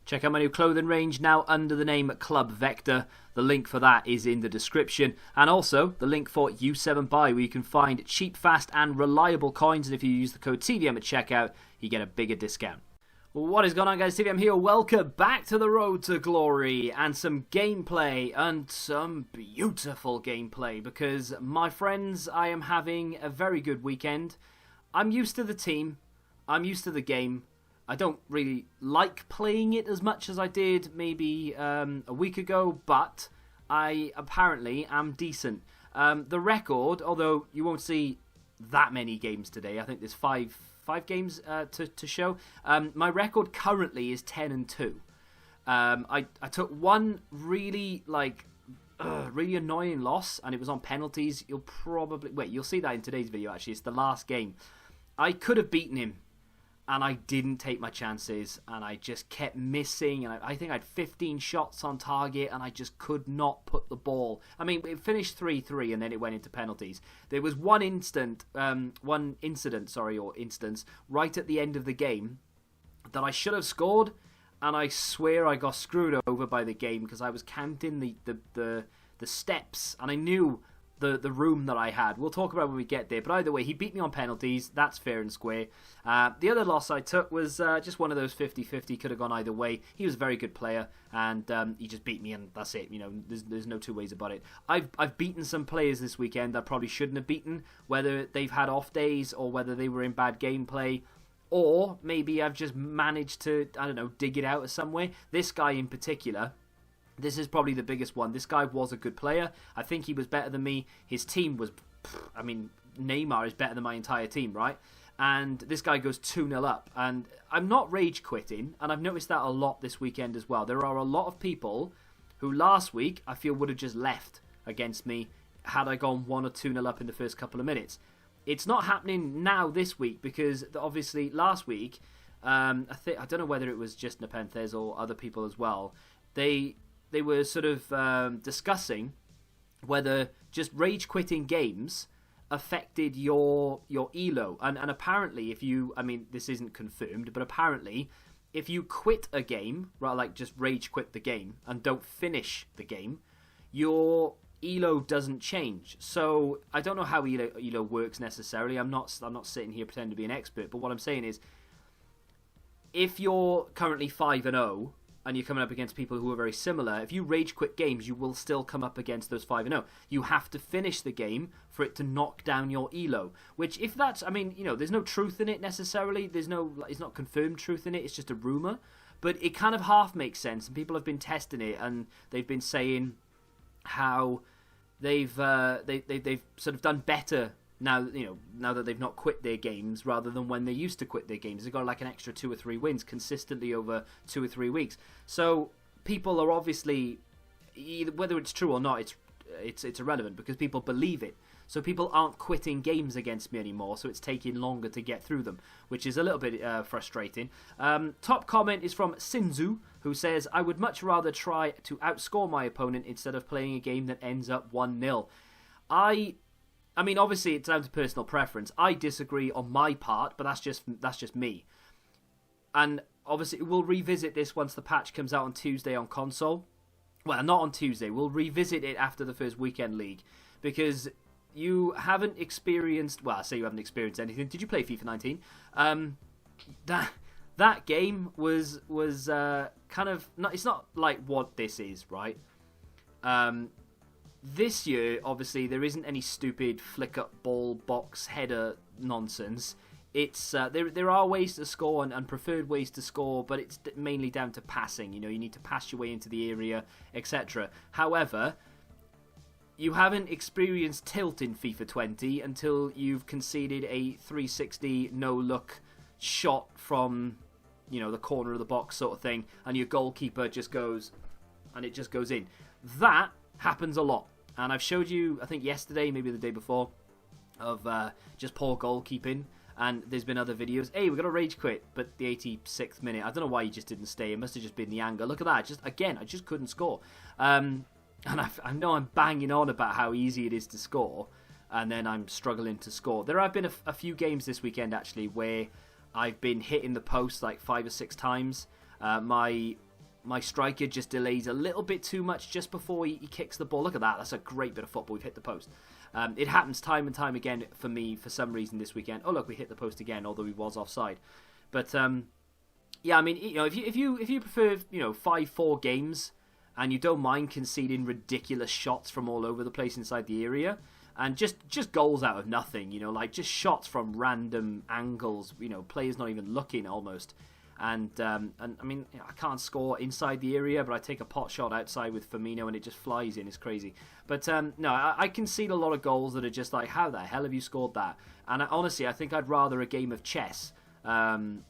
Check out my new clothing range now under the name Club Vector. The link for that is in the description. And also the link for U7Buy, where you can find cheap, fast and reliable coins. And if you use the code TVM at checkout, you get a bigger discount. What is going on, guys? TVM here. Welcome back to the road to glory and some gameplay, and some beautiful gameplay, because my friends, I am having a very good weekend. I'm used to the team. I'm used to the game. I don't really like playing it as much as I did maybe a week ago, but I apparently am decent. The record, although you won't see that many games today, I think there's five games to show. My record currently is 10-2. I took one really really annoying loss, and it was on penalties. You'll see that in today's video. Actually, it's the last game. I could have beaten him, and I didn't take my chances, and I just kept missing, and I think I had 15 shots on target, and I just could not put the ball. I mean, it finished 3-3, and then it went into penalties. There was one instance right at the end of the game that I should have scored, and I swear I got screwed over by the game because I was counting the steps, and I knew the room that I had. We'll talk about when we get there. But either way, he beat me on penalties. That's fair and square. The other loss I took was just one of those 50-50. Could have gone either way. He was a very good player, and he just beat me, and that's it. You know, there's no two ways about it. I've beaten some players this weekend that probably shouldn't have beaten, whether they've had off days or whether they were in bad gameplay. Or maybe I've just managed to, I don't know, dig it out of somewhere. This guy in particular, this is probably the biggest one. This guy was a good player. I think he was better than me. His team was, I mean, Neymar is better than my entire team, right? And this guy goes 2-0 up. And I'm not rage quitting, and I've noticed that a lot this weekend as well. There are a lot of people who last week I feel would have just left against me had I gone 1 or 2-0 up in the first couple of minutes. It's not happening now this week because obviously last week, I don't know whether it was just Nepenthes or other people as well. They were sort of discussing whether just rage quitting games affected your elo, and apparently if you, I mean, this isn't confirmed, but apparently if you quit a game, right, like just rage quit the game and don't finish the game, your elo doesn't change. So I don't know how elo works necessarily. I'm not sitting here pretending to be an expert, but what I'm saying is, if you're currently 5-0 and you're coming up against people who are very similar, if you rage quit games, you will still come up against those 5-0. You have to finish the game for it to knock down your elo. Which, if that's, I mean, you know, there's no truth in it necessarily. It's not confirmed truth in it. It's just a rumor, but it kind of half makes sense. And people have been testing it, and they've been saying how they've sort of done better now that they've not quit their games, rather than when they used to quit their games. They've got like an extra 2 or 3 wins consistently over 2 or 3 weeks. So people are obviously, whether it's true or not, it's irrelevant because people believe it. So people aren't quitting games against me anymore, so it's taking longer to get through them, which is a little bit frustrating. Top comment is from Sinzu, who says, I would much rather try to outscore my opponent instead of playing a game that ends up 1-0. I mean, obviously it's down to personal preference. I disagree on my part, but that's just me. And obviously we'll revisit this once the patch comes out on Tuesday on console. Well, not on Tuesday. We'll revisit it after the first weekend league, because you haven't experienced... Well, I say you haven't experienced anything. Did you play FIFA 19? That game was kind of... It's not like what this is, right? This year, obviously, there isn't any stupid flick-up ball box header nonsense. It's there are ways to score and preferred ways to score, but it's mainly down to passing. You know, you need to pass your way into the area, etc. However, you haven't experienced tilt in FIFA 20 until you've conceded a 360 no-look shot from, you know, the corner of the box sort of thing, and your goalkeeper just goes, and it just goes in. That happens a lot, and I've showed you, I think yesterday, maybe the day before, of just poor goalkeeping, and there's been other videos. Hey, we got a rage quit, but the 86th minute, I don't know why he just didn't stay. It must have just been the anger. Look at that. I just couldn't score. And I know I'm banging on about how easy it is to score, and then I'm struggling to score. There have been a few games this weekend, actually, where I've been hitting the post like 5 or 6 times. My my striker just delays a little bit too much just before he kicks the ball. Look at that. That's a great bit of football. We've hit the post. It happens time and time again for me for some reason this weekend. Oh, look, we hit the post again, although he was offside. But, yeah, I mean, you know, if you prefer, you know, 5-4 games and you don't mind conceding ridiculous shots from all over the place inside the area and just goals out of nothing, you know, like just shots from random angles, you know, players not even looking almost. And I mean, I can't score inside the area, but I take a pot shot outside with Firmino and it just flies in. It's crazy. But no, I concede a lot of goals that are just like, how the hell have you scored that? And honestly, I think I'd rather a game of chess than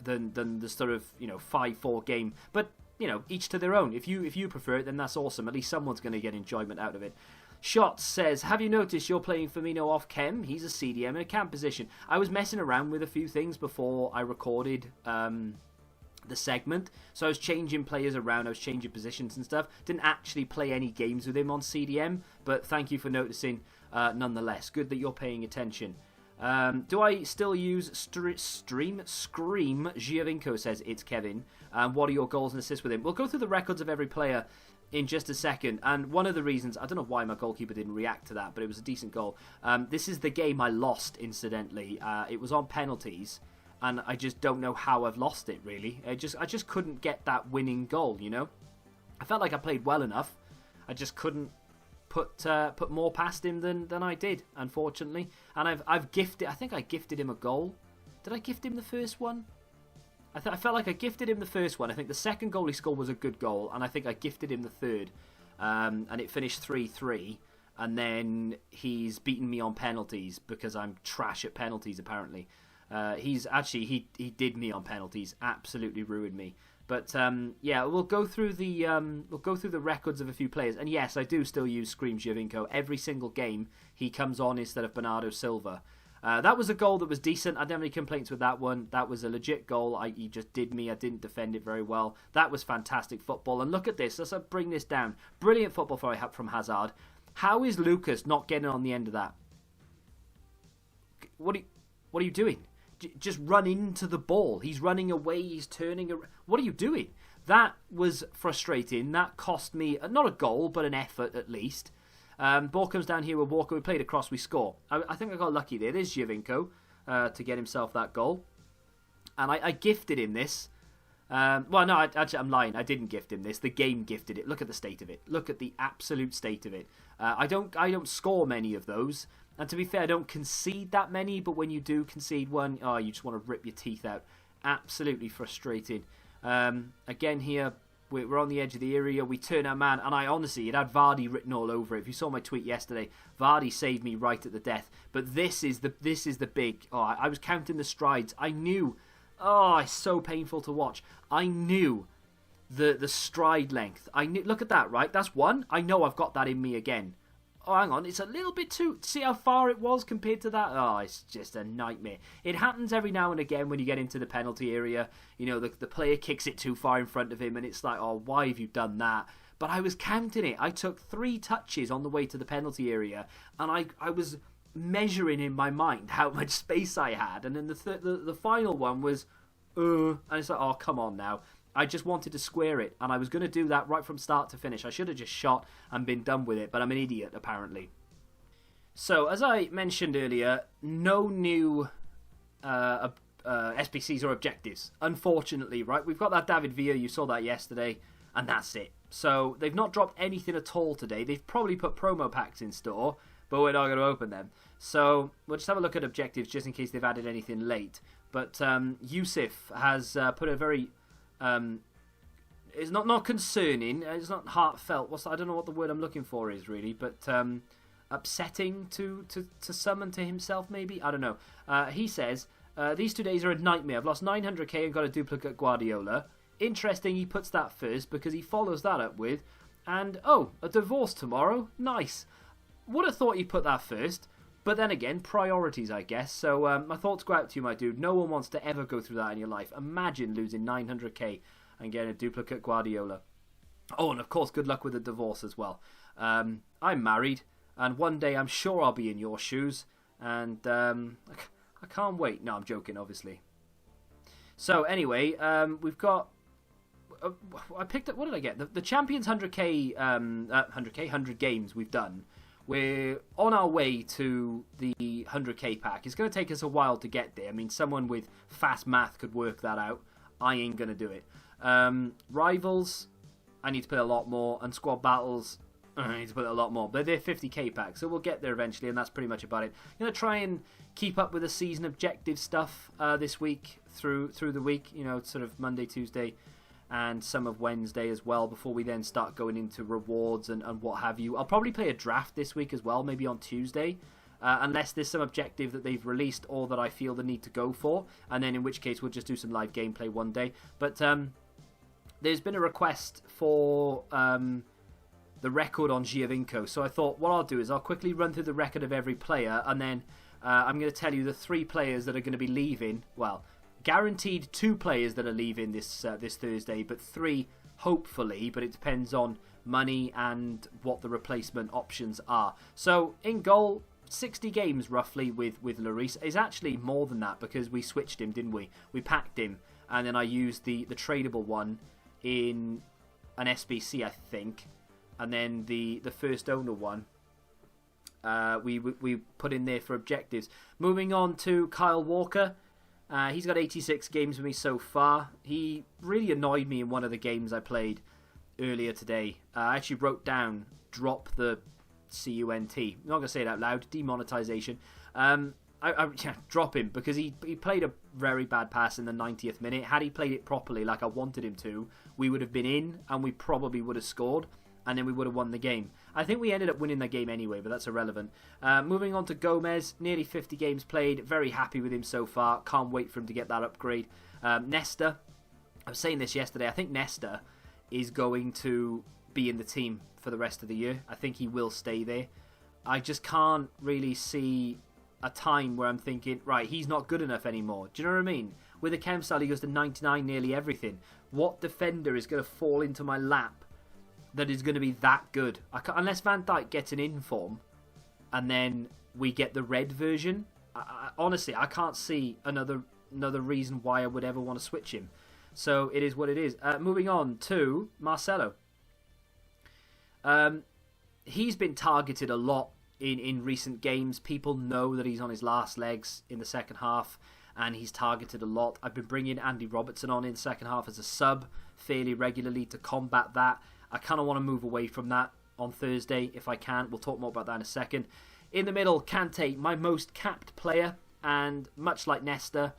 the sort of, you know, 5-4 game. But, you know, each to their own. If you prefer it, then that's awesome. At least someone's going to get enjoyment out of it. Shots says, have you noticed you're playing Firmino off chem? He's a CDM in a camp position. I was messing around with a few things before I recorded the segment. So I was changing players around, I was changing positions and stuff. Didn't actually play any games with him on CDM, but thank you for noticing nonetheless. Good that you're paying attention. Do I still use Scream? Giovinco says, it's Kevin. What are your goals and assists with him? We'll go through the records of every player in just a second, and one of the reasons, I don't know why my goalkeeper didn't react to that, but it was a decent goal. This is the game I lost, incidentally. It was on penalties, and I just don't know how I've lost it, really. I just couldn't get that winning goal, you know? I felt like I played well enough. I just couldn't put more past him than I did, unfortunately. And I think I gifted him a goal. Did I gift him the first one? I felt like I gifted him the first one. I think the second goal he scored was a good goal, and I think I gifted him the third. And it finished 3-3, and then he's beaten me on penalties because I'm trash at penalties, apparently. He did me on penalties, absolutely ruined me. But yeah, we'll go through the records of a few players, and yes, I do still use Scream Giovinco every single game. He comes on instead of Bernardo Silva. That was a goal that was decent. I didn't have any complaints with that one. That was a legit goal. He just did me. I didn't defend it very well. That was fantastic football. And look at this. Let's bring this down. Brilliant football from Hazard. How is Lucas not getting on the end of that? What are you doing? Just run into the ball. He's running away. He's turning around. What are you doing? That was frustrating. That cost me, not a goal, but an effort at least. Ball comes down here with Walker. We played across. We score. I think I got lucky there. There's Giovinco to get himself that goal. And I gifted him this. Well, no, actually, I'm lying. I didn't gift him this. The game gifted it. Look at the state of it. Look at the absolute state of it. I don't score many of those. And to be fair, I don't concede that many. But when you do concede one, oh, you just want to rip your teeth out. Absolutely frustrating. Again here, we're on the edge of the area. We turn our man, and it had Vardy written all over it. If you saw my tweet yesterday, Vardy saved me right at the death. But this is the big. Oh, I was counting the strides. I knew. Oh, it's so painful to watch. I knew the stride length. I knew. Look at that, right? That's one. I know I've got that in me again. Oh, hang on. It's a little bit too... See how far it was compared to that? Oh, it's just a nightmare. It happens every now and again when you get into the penalty area. You know, the player kicks it too far in front of him, and it's like, oh, why have you done that? But I was counting it. I took 3 touches on the way to the penalty area, and I was measuring in my mind how much space I had. And then the final one was... and it's like, oh, come on now. I just wanted to square it, and I was going to do that right from start to finish. I should have just shot and been done with it, but I'm an idiot, apparently. So, as I mentioned earlier, no new SBCs or objectives, unfortunately, right? We've got that David Villa, you saw that yesterday, and that's it. So, they've not dropped anything at all today. They've probably put promo packs in store, but we're not going to open them. So, we'll just have a look at objectives, just in case they've added anything late. But Yusuf has put a very... it's not concerning. It's not heartfelt. I don't know what the word I'm looking for is really, but upsetting to some and to himself maybe. I don't know. He says these 2 days are a nightmare. I've lost 900k and got a duplicate Guardiola. Interesting. He puts that first because he follows that up with, and oh, a divorce tomorrow. Nice. Would have thought he put that first. But then again, priorities, I guess. So my thoughts go out to you, my dude. No one wants to ever go through that in your life. Imagine losing 900k and getting a duplicate Guardiola. Oh, and of course, good luck with the divorce as well. I'm married, and one day I'm sure I'll be in your shoes. And I can't wait. No, I'm joking, obviously. So anyway, we've got... I picked up. What did I get? The Champions 100 games we've done. We're on our way to the 100k pack. It's going to take us a while to get there. I mean, someone with fast math could work that out. I ain't going to do it. Rivals, I need to play a lot more. And squad battles, I need to play a lot more. But they're 50k packs, so we'll get there eventually, and that's pretty much about it. I'm going to try and keep up with the season objective stuff this week through the week. You know, sort of Monday, Tuesday, and some of Wednesday as well, before we then start going into rewards and what have you. I'll probably play a draft this week as well, maybe on Tuesday, unless there's some objective that they've released or that I feel the need to go for, and then in which case we'll just do some live gameplay one day. But there's been a request for the record on Giovinco, so I thought what I'll do is I'll quickly run through the record of every player, and then I'm going to tell you the 3 players that are going to be leaving. Well, guaranteed 2 players that are leaving this Thursday, but 3 hopefully, but it depends on money and what the replacement options are. So in goal, 60 games roughly with Lloris. Is actually more than that because we switched him, didn't we? We packed him, and then I used the tradable one in an SBC, I think, and then the first owner one we put in there for objectives. Moving on to Kyle Walker. He's got 86 games with me so far. He really annoyed me in one of the games I played earlier today. I actually wrote down, drop the CUNT. I'm not going to say it out loud. Demonetization. Drop him, because he played a very bad pass in the 90th minute. Had he played it properly like I wanted him to, we would have been in and we probably would have scored, and then we would have won the game. I think we ended up winning that game anyway, but that's irrelevant. Moving on to Gomez, nearly 50 games played. Very happy with him so far. Can't wait for him to get that upgrade. Nesta, I was saying this yesterday, I think Nesta is going to be in the team for the rest of the year. I think he will stay there. I just can't really see a time where I'm thinking, right, he's not good enough anymore. Do you know what I mean? With a chem style, he goes to 99 nearly everything. What defender is going to fall into my lap that is going to be that good? Unless Van Dijk gets an inform and then we get the red version. Honestly, I can't see another reason why I would ever want to switch him. So it is what it is. Moving on to Marcelo. He's been targeted a lot in recent games. People know that he's on his last legs in the second half, and he's targeted a lot. I've been bringing Andy Robertson on in the second half as a sub fairly regularly to combat that. I kind of want to move away from that on Thursday if I can. We'll talk more about that in a second. In the middle, Kante, my most capped player, and much like Nesta,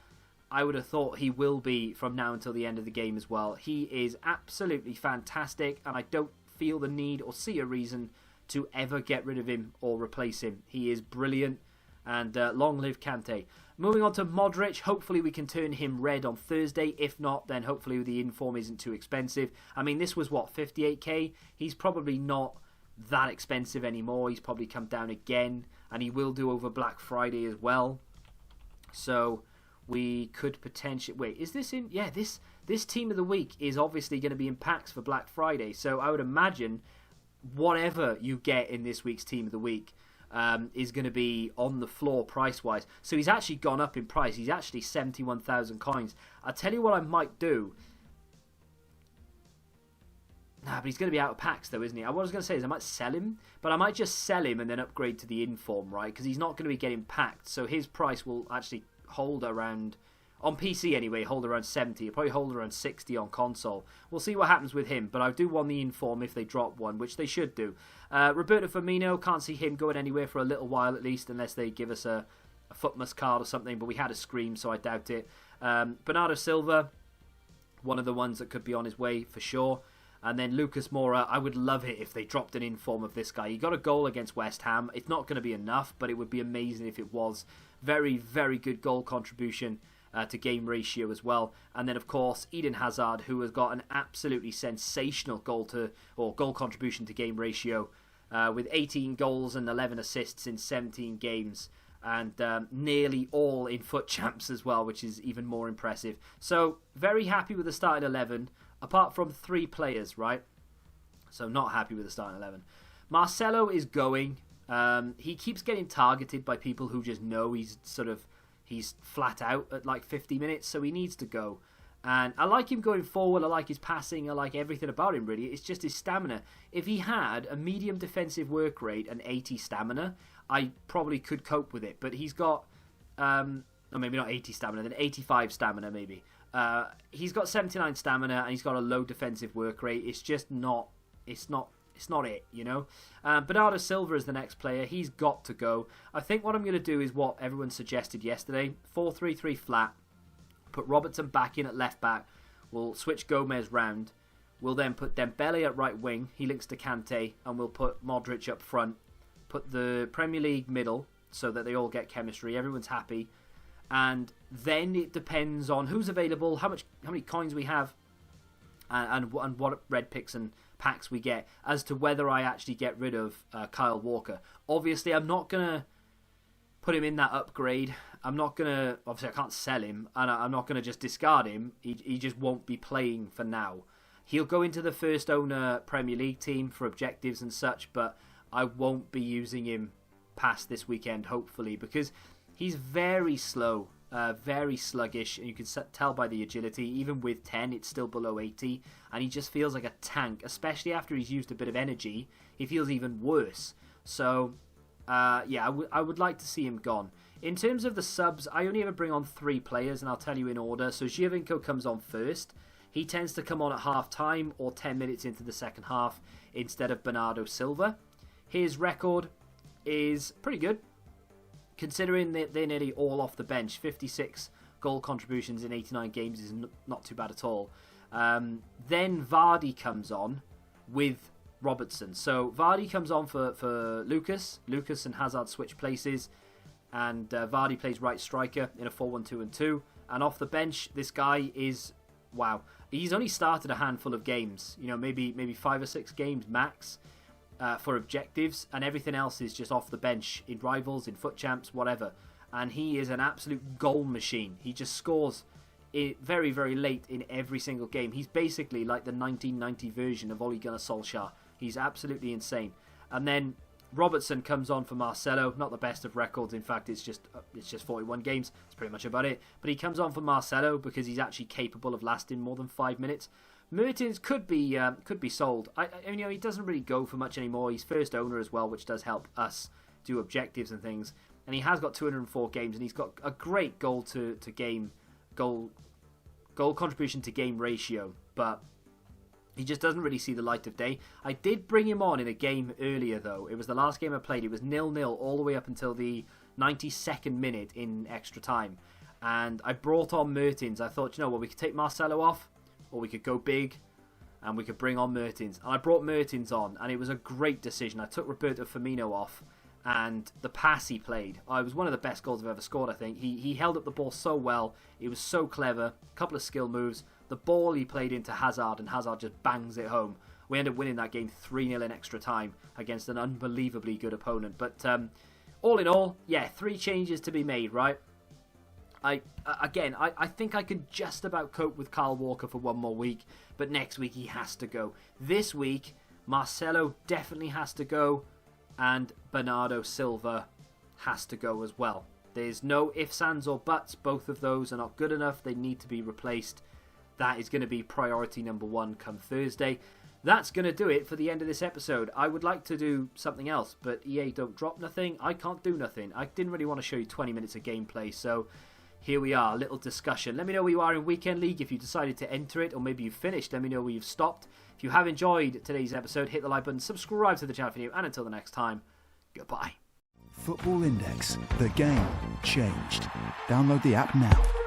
I would have thought he will be from now until the end of the game as well. He is absolutely fantastic, and I don't feel the need or see a reason to ever get rid of him or replace him. He is brilliant, and long live Kante. Moving on to Modric, hopefully we can turn him red on Thursday. If not, then hopefully the inform isn't too expensive. I mean, this was, what, 58k? He's probably not that expensive anymore. He's probably come down again, and he will do over Black Friday as well. So we could potentially... Wait, is this in... Yeah, this team of the week is obviously going to be in packs for Black Friday. So I would imagine whatever you get in this week's team of the week is going to be on the floor price-wise. So he's actually gone up in price. He's actually 71,000 coins. I'll tell you what I might do. Nah, but he's going to be out of packs though, isn't he? What I was going to say is I might sell him, but I might just sell him and then upgrade to the inform, right? Because he's not going to be getting packed. So his price will actually hold around... On PC anyway, hold around 70. He'll probably hold around 60 on console. We'll see what happens with him, but I do want the inform if they drop one, which they should do. Roberto Firmino, can't see him going anywhere for a little while at least, unless they give us a Footmas card or something, but we had a scream, so I doubt it. Bernardo Silva, one of the ones that could be on his way for sure. And then Lucas Moura, I would love it if they dropped an inform of this guy. He got a goal against West Ham. It's not going to be enough, but it would be amazing if it was. Very, very good goal contribution to game ratio as well. And then of course Eden Hazard, who has got an absolutely sensational goal contribution to game ratio with 18 goals and 11 assists in 17 games, and nearly all in foot champs as well, which is even more impressive. So very happy with the starting 11, apart from 3 players, right? So not happy with the starting 11. Marcelo is going. He keeps getting targeted by people who just know he's flat out at like 50 minutes, so he needs to go. And I like him going forward, I like his passing, I like everything about him really. It's just his stamina. If he had a medium defensive work rate and 80 stamina, I probably could cope with it. But he's got, or maybe not 80 stamina, then 85 stamina maybe. He's got 79 stamina and he's got a low defensive work rate. It's just not, it's not it, you know. Bernardo Silva is the next player. He's got to go. I think what I'm going to do is what everyone suggested yesterday. 4-3-3 flat. Put Robertson back in at left back. We'll switch Gomez round. We'll then put Dembele at right wing. He links to Kante. And we'll put Modric up front. Put the Premier League middle so that they all get chemistry. Everyone's happy. And then it depends on who's available, how many coins we have, and what red picks and packs we get as to whether I actually get rid of Kyle Walker. Obviously, I'm not going to put him in that upgrade. I'm not going to... Obviously, I can't sell him, and I'm not going to just discard him. He just won't be playing for now. He'll go into the first owner Premier League team for objectives and such, but I won't be using him past this weekend, hopefully, because he's very slow, very sluggish, and you can tell by the agility. Even with 10, it's still below 80, and he just feels like a tank, especially after he's used a bit of energy. He feels even worse. So, yeah, I would like to see him gone. In terms of the subs, I only ever bring on 3 players, and I'll tell you in order. So Giovinco comes on first. He tends to come on at half-time or 10 minutes into the second half instead of Bernardo Silva. His record is pretty good, considering that they're nearly all off the bench. 56 goal contributions in 89 games is not too bad at all. Then Vardy comes on with Robertson. So Vardy comes on for Lucas. Lucas and Hazard switch places. And Vardy plays right striker in a 4-1-2-2. And off the bench, this guy is... Wow. He's only started a handful of games. You know, maybe 5 or 6 games max for objectives. And everything else is just off the bench in Rivals, in Foot Champs, whatever. And he is an absolute goal machine. He just scores very, very late in every single game. He's basically like the 1990 version of Ole Gunnar Solskjaer. He's absolutely insane. And then Robertson comes on for Marcelo. Not the best of records. In fact, it's just 41 games. That's pretty much about it. But he comes on for Marcelo because he's actually capable of lasting more than 5 minutes. Mertens could be sold. You know, he doesn't really go for much anymore. He's first owner as well, which does help us do objectives and things. And he has got 204 games, and he's got a great goal contribution to game ratio, but he just doesn't really see the light of day. I did bring him on in a game earlier, though. It was the last game I played. It was 0-0 all the way up until the 92nd minute in extra time. And I brought on Mertens. I thought, you know what, we could take Marcelo off, or we could go big, and we could bring on Mertens. And I brought Mertens on, and it was a great decision. I took Roberto Firmino off, and the pass he played, it was one of the best goals I've ever scored, I think. He held up the ball so well. It was so clever. A couple of skill moves. The ball he played into Hazard, and Hazard just bangs it home. We ended up winning that game 3-0 in extra time against an unbelievably good opponent. But all in all, yeah, 3 changes to be made, right? I think I can just about cope with Kyle Walker for 1 more week, but next week he has to go. This week, Marcelo definitely has to go, and Bernardo Silva has to go as well. There's no ifs, ands or buts. Both of those are not good enough. They need to be replaced. That is going to be priority number 1 come Thursday. That's going to do it for the end of this episode. I would like to do something else, but EA don't drop nothing. I can't do nothing. I didn't really want to show you 20 minutes of gameplay, so here we are, a little discussion. Let me know where you are in Weekend League if you decided to enter it, or maybe you've finished. Let me know where you've stopped. If you have enjoyed today's episode, hit the like button, subscribe to the channel for new, and until the next time, goodbye. Football Index. The game changed. Download the app now.